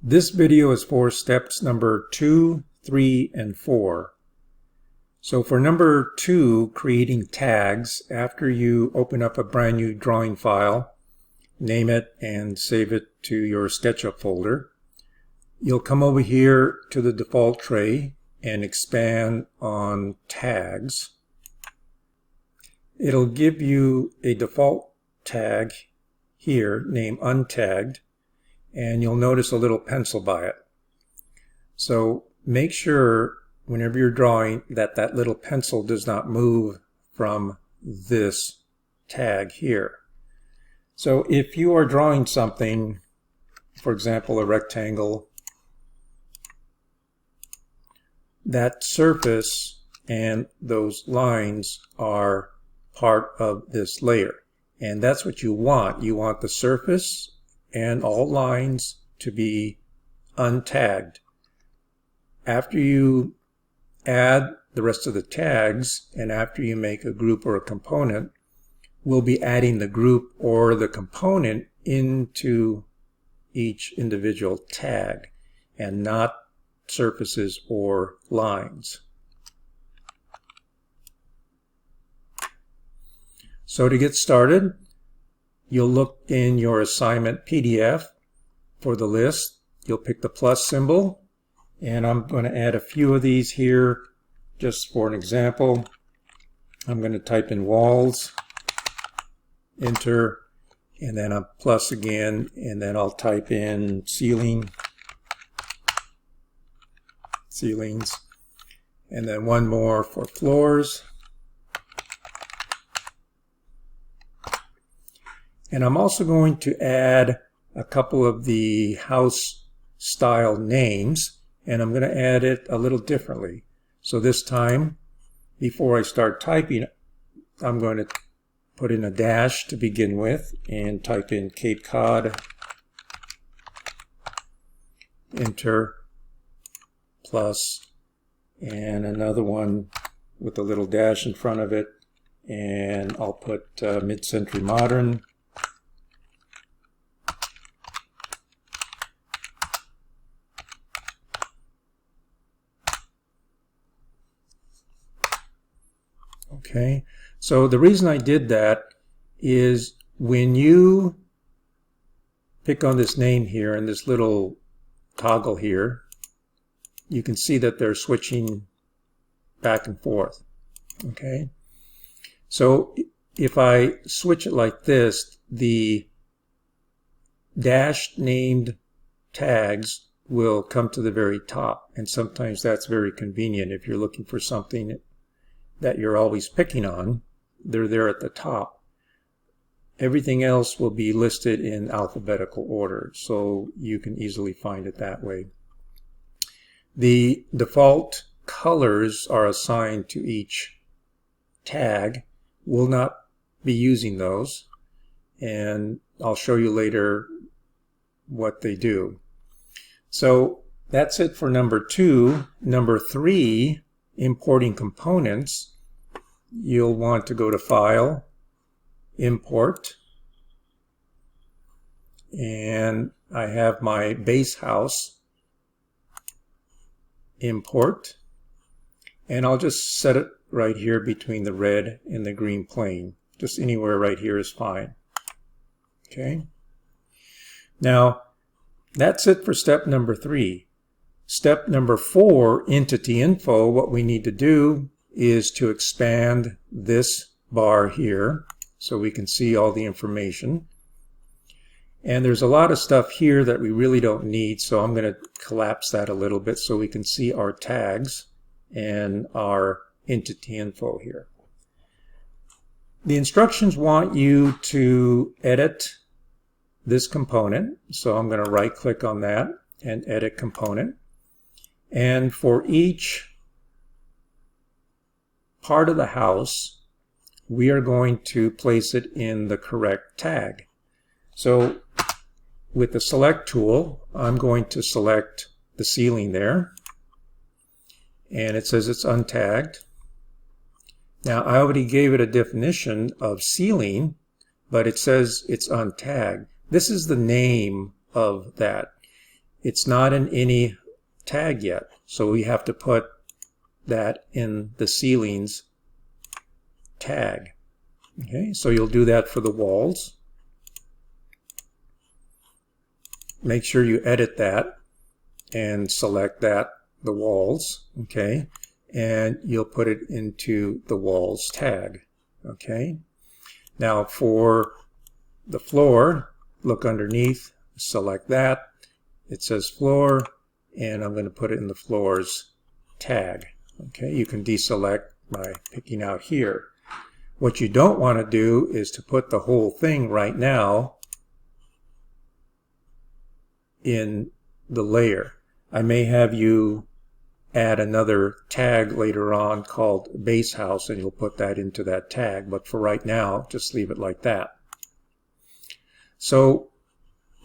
This video is for steps number 2, 3, and 4. So for number 2, creating tags, after you open up a brand new drawing file, name it and save it to your SketchUp folder, you'll come over here to the default tray and expand on tags. It'll give you a default tag here named untagged, and you'll notice a little pencil by it. So make sure whenever you're drawing that that little pencil does not move from this tag here. So if you are drawing something, for example a rectangle, that surface and those lines are part of this layer, and that's what you want. You want the surface and all lines to be untagged. After you add the rest of the tags and after you make a group or a component, we'll be adding the group or the component into each individual tag and not surfaces or lines. So to get started, you'll look in your assignment PDF for the list. You'll pick the plus symbol, and I'm going to add a few of these here just for an example. I'm going to type in walls, enter, and then a plus again, and then I'll type in ceiling, ceilings, and then one more for floors. And I'm also going to add a couple of the house style names, and I'm going to add it a little differently. So this time, before I start typing, I'm going to put in a dash to begin with and type in Cape Cod, enter, plus, and another one with a little dash in front of it, and I'll put mid-century modern. Okay, so the reason I did that is when you pick on this name here and this little toggle here, you can see that they're switching back and forth. Okay, so if I switch it like this, the dash named tags will come to the very top, and sometimes that's very convenient if you're looking for something that you're always picking on. They're there at the top. Everything else will be listed in alphabetical order, so you can easily find it that way. The default colors are assigned to each tag. We'll not be using those, and I'll show you later what they do. So that's it for number 2. Number 3, importing components, you'll want to go to File, Import, and I have my base house, Import, and I'll just set it right here between the red and the green plane. Just anywhere right here is fine. Okay. Now, that's it for step number 3. Step number 4, entity info, what we need to do is to expand this bar here so we can see all the information. And there's a lot of stuff here that we really don't need, so I'm going to collapse that a little bit so we can see our tags and our entity info here. The instructions want you to edit this component, so I'm going to right click on that and edit component. And for each part of the house, we are going to place it in the correct tag. So with the select tool, I'm going to select the ceiling there, and it says it's untagged. Now I already gave it a definition of ceiling, but it says it's untagged. This is the name of that. it's not in any tag yet. So we have to put that in the ceilings tag. Okay, so you'll do that for the walls. Make sure you edit that and select that, the walls, okay, and you'll put it into the walls tag. Okay, now for the floor, look underneath, select that, it says floor, and I'm going to put it in the floors tag. Okay, you can deselect by picking out here. What you don't want to do is to put the whole thing right now in the layer. I may have you add another tag later on called base house, and you'll put that into that tag, but for right now just leave it like that. So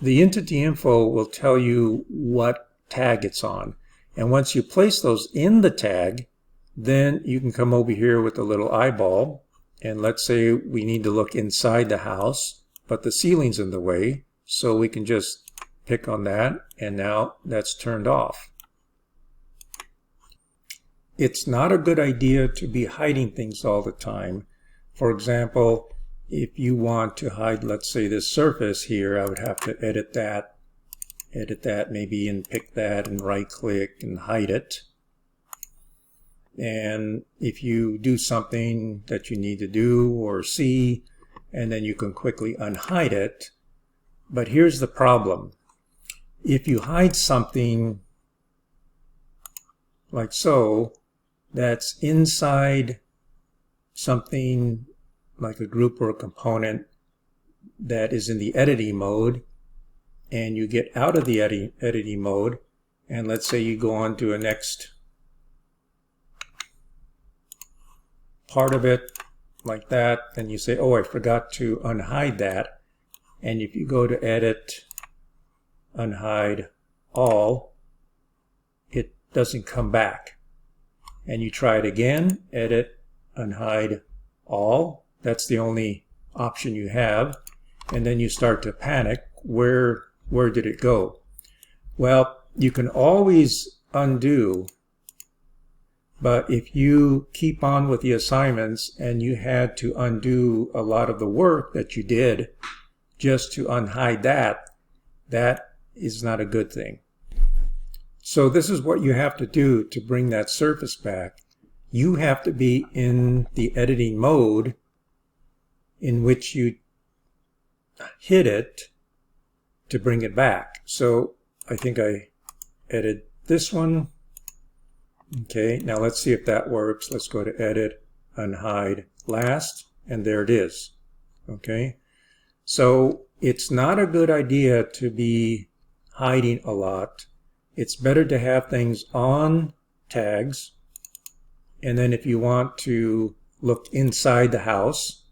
the entity info will tell you what tag it's on, and once you place those in the tag, then you can come over here with a little eyeball, and let's say we need to look inside the house, but the ceiling's in the way, so we can just pick on that, and now that's turned off. It's not a good idea to be hiding things all the time. For example, if you want to hide, let's say, this surface here, I would have to edit that maybe, and pick that and right click and hide it. And if you do something that you need to do or see, and then you can quickly unhide it. But here's the problem. If you hide something like so, that's inside something like a group or a component that is in the editing mode, and you get out of the editing mode, and let's say you go on to a next part of it like that, and you say, oh, I forgot to unhide that, and if you go to edit, unhide all, it doesn't come back. And you try it again, edit, unhide all, that's the only option you have, and then you start to panic. Where did it go? Well, you can always undo, but if you keep on with the assignments and you had to undo a lot of the work that you did just to unhide that, that is not a good thing. So this is what you have to do to bring that surface back. You have to be in the editing mode in which you hit it to bring it back. So I think I edit this one. Okay, now let's see if that works. Let's go to edit, unhide last, and there it is. Okay, so it's not a good idea to be hiding a lot. It's better to have things on tags, and then if you want to look inside the house,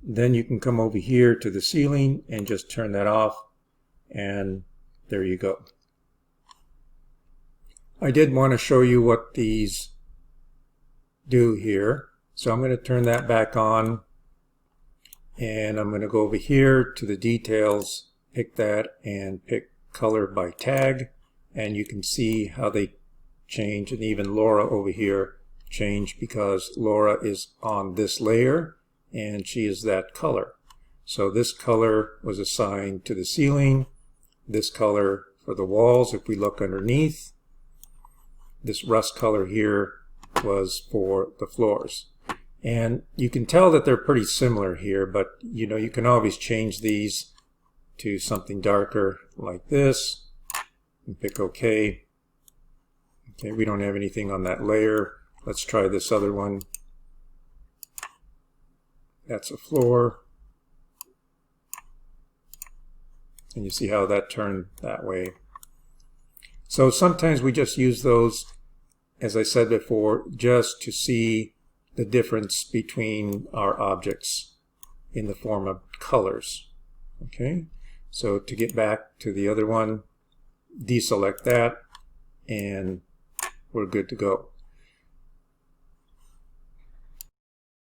then you can come over here to the ceiling and just turn that off, and there you go. I did want to show you what these do here, so I'm going to turn that back on, and I'm going to go over here to the details, pick that, and pick color by tag, and you can see how they change, and even Laura over here changed because Laura is on this layer and she is that color. So this color was assigned to the ceiling, this color for the walls. If we look underneath, this rust color here was for the floors. And you can tell that they're pretty similar here, but you know, you can always change these to something darker like this and pick OK. Okay, we don't have anything on that layer. Let's try this other one. That's a floor. And you see how that turned that way. So sometimes we just use those, as I said before, just to see the difference between our objects in the form of colors. Okay, so to get back to the other one, deselect that, and we're good to go.